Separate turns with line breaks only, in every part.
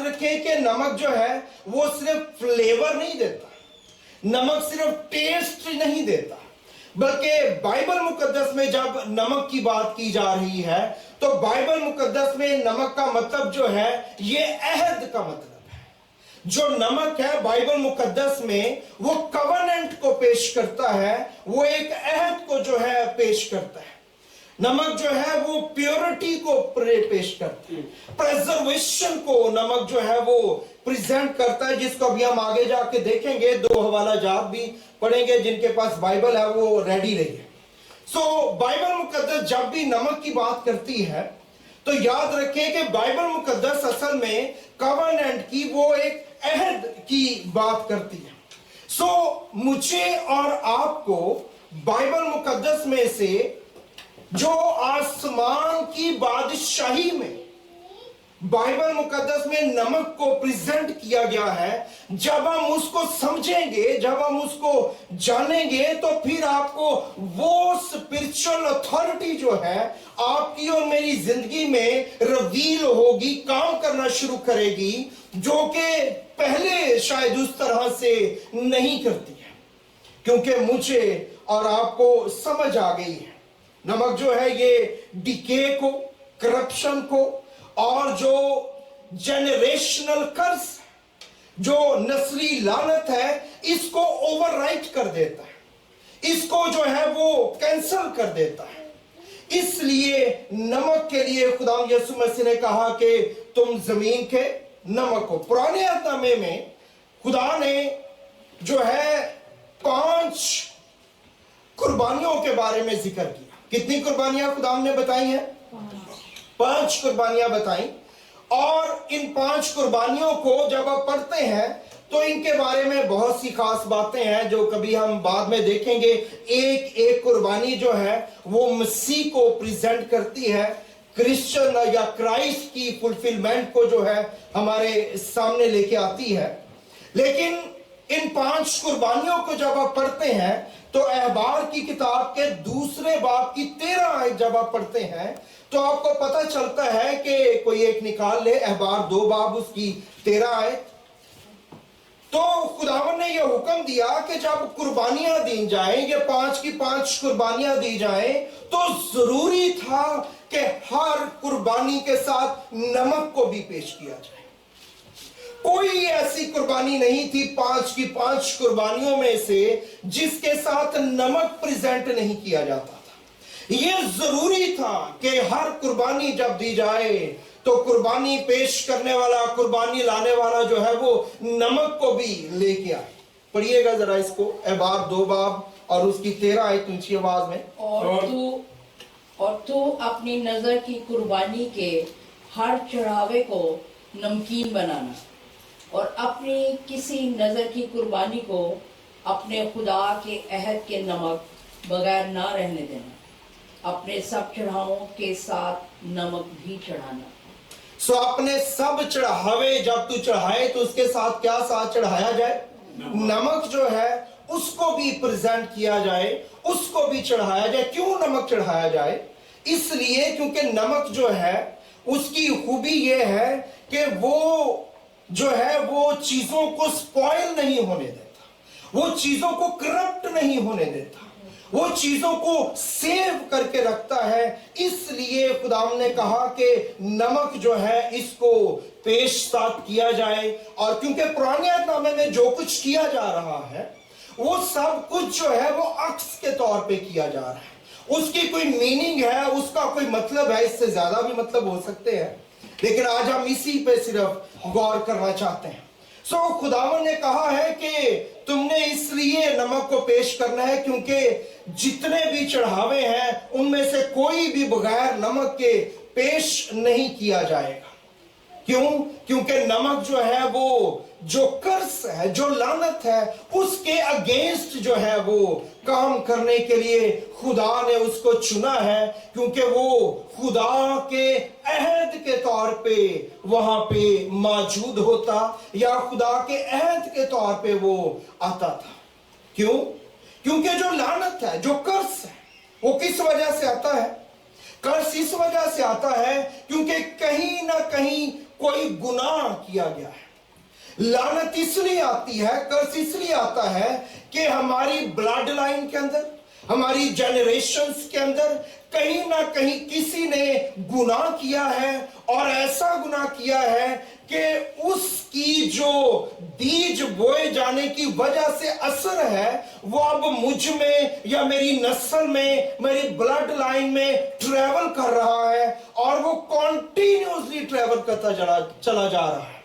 याद रखें कि नमक जो है वो सिर्फ फ्लेवर नहीं देता, नमक सिर्फ टेस्ट नहीं देता, बल्कि बाइबल मुकद्दस में जब नमक की बात की जा रही है तो बाइबल मुकद्दस में नमक का मतलब जो है ये अहद का मतलब है। जो नमक है बाइबल मुकद्दस में वो कवनेंट को पेश करता है, वो एक अहद को जो है पेश करता है। नमक जो है वो प्योरिटी को पेश करता है, प्रिजर्वेशन को नमक जो है वो प्रेजेंट करता है, जिसको अभी हम आगे जाके देखेंगे। 2 हवाला जात भी पढ़ेंगे, जिनके पास बाइबल है वो रेडी रहिए। सो बाइबल मुकद्दस जब भी नमक की बात करती है तो याद रखें कि बाइबल मुकद्दस असल में कवनेंट की, वो एक अहद की बात करती है। सो मुझे और आपको बाइबल मुकद्दस में से जो आसमान की बादशाही में बाइबल मुकद्दस में नमक को प्रेजेंट किया गया है, जब हम उसको समझेंगे, जब हम उसको जानेंगे, तो फिर आपको वो स्पिरिचुअल अथॉरिटी जो है आपकी और मेरी जिंदगी में रिवील होगी, काम करना शुरू करेगी, जो कि पहले शायद उस तरह से नहीं करती है, क्योंकि मुझे और आपको समझ आ गई है। नमक जो है ये डिके को, करप्शन को और जो जेनरेशनल कर्स, जो नस्ली लानत है, इसको ओवरराइट कर देता है, इसको जो है वो कैंसल कर देता है। इसलिए नमक के लिए खुदा यीशु मसीह ने कहा कि तुम जमीन के नमक हो। पुराने अहदनामे में खुदा ने जो है 5 कुर्बानियों के बारे में जिक्र किया। कितनी कुर्बानियां खुदा ने बताई हैं? 5 कुर्बानियां बताई। और इन 5 कुर्बानियों को जब आप पढ़ते हैं तो इनके बारे में बहुत सी खास बातें हैं जो कभी हम बाद में देखेंगे। एक एक कुर्बानी जो है वो मसीह को प्रेजेंट करती है, क्रिश्चियन या क्राइस्ट की फुलफिलमेंट को जो है हमारे सामने लेके आती है। लेकिन इन 5 कुर्बानियों को जब आप पढ़ते हैं तो अहबार की किताब के 2 बाब की 13 आयत जब आप पढ़ते हैं तो आपको पता चलता है कि कोई एक निकाल ले, अहबार 2 बाब उसकी 13 आयत। तो खुदावन ने यह हुक्म दिया कि जब कुर्बानियां दी जाएं, ये 5 की 5 कुर्बानियां दी जाएं, तो जरूरी था कि हर कुर्बानी के साथ नमक को भी पेश किया जाए। कोई ऐसी कुर्बानी नहीं थी 5 की 5 कुर्बानियों में से जिसके साथ नमक प्रेजेंट नहीं किया जाता था। यह जरूरी था कि हर कुर्बानी जब दी जाए तो कुर्बानी पेश करने वाला, कुर्बानी लाने वाला जो है वो नमक को भी लेके आए। पढ़िएगा जरा इसको, अहबार 2 बाब और उसकी 13 आयत ऊंची आवाज में।
और तू अपनी नजर की कुर्बानी के हर चढ़ावे को नमकीन बनाना और अपनी किसी नजर की कुर्बानी को अपने खुदा के अहद के नमक बगैर ना रहने देना, अपने सब चढ़ावों के साथ नमक भी चढ़ाना।
सो अपने सब चढ़ावे जब तू चढ़ाए तो उसके साथ क्या साथ चढ़ाया जाए? नमक जो है उसको भी प्रेजेंट किया जाए, उसको भी चढ़ाया जाए। क्यों नमक चढ़ाया जाए? इसलिए क्योंकि नमक जो है उसकी खूबी ये है कि वो जो है वो चीजों को स्पॉइल नहीं होने देता, वो चीजों को करप्ट नहीं होने देता, वो चीजों को सेव करके रखता है। इसलिए खुदा ने कहा कि नमक जो है इसको पेश साथ किया जाए। और क्योंकि पुराने अहदनामे में जो कुछ किया जा रहा है वो सब कुछ जो है वो अक्स के तौर पे किया जा रहा है, उसकी कोई मीनिंग है, उसका कोई मतलब है, इससे ज्यादा भी मतलब हो सकते हैं, लेकिन आज हम इसी पे सिर्फ गौर करना चाहते हैं। सो खुदावन ने कहा है कि तुमने इसलिए नमक को पेश करना है क्योंकि जितने भी चढ़ावे हैं उनमें से कोई भी बगैर नमक के पेश नहीं किया जाएगा। क्यों? क्योंकि नमक जो है वो जो कर्स है, जो लानत है, उसके अगेंस्ट जो है वो काम करने के लिए खुदा ने उसको चुना है, क्योंकि वो खुदा के अहद के तौर पे वहां पे मौजूद होता या खुदा के अहद के तौर पे वो आता था। क्यों? क्योंकि जो लानत है, जो कर्स है, वो किस वजह से आता है? कर्स इस वजह से आता है क्योंकि कहीं ना कहीं कोई गुनाह किया गया है। लानत इसलिए आती है, कर्स इसलिए आता है कि हमारी ब्लड लाइन के अंदर, हमारी जनरेशंस के अंदर कहीं ना कहीं किसी ने गुनाह किया है, और ऐसा गुनाह किया है कि उसकी जो बीज बोए जाने की वजह से असर है वो अब मुझ में या मेरी नस्ल में, मेरी ब्लड लाइन में ट्रेवल कर रहा है, और वो कॉन्टिन्यूसली ट्रेवल करता चला जा रहा है।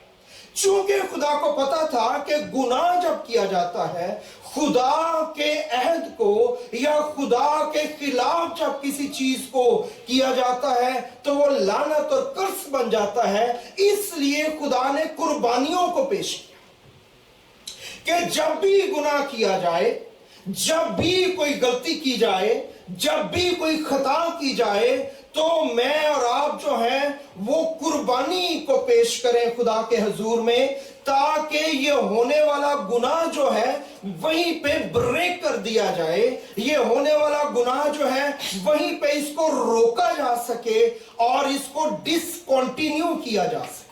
चूंकि खुदा को पता था कि गुनाह जब किया जाता है, खुदा के अहद को या खुदा के खिलाफ जब किसी चीज को किया जाता है तो वो लानत और कर्स बन जाता है। इसलिए खुदा ने कुर्बानियों को पेश किया कि जब भी गुनाह किया जाए, जब भी कोई गलती की जाए, जब भी कोई खता की जाए, तो मैं और आप जो हैं वो कुर्बानी को पेश करें खुदा के हुजूर में, ताकि ये होने वाला गुनाह जो है वहीं पे ब्रेक कर दिया जाए, ये होने वाला गुनाह जो है वहीं पे इसको रोका जा सके और इसको डिसकंटिन्यू किया जा सके।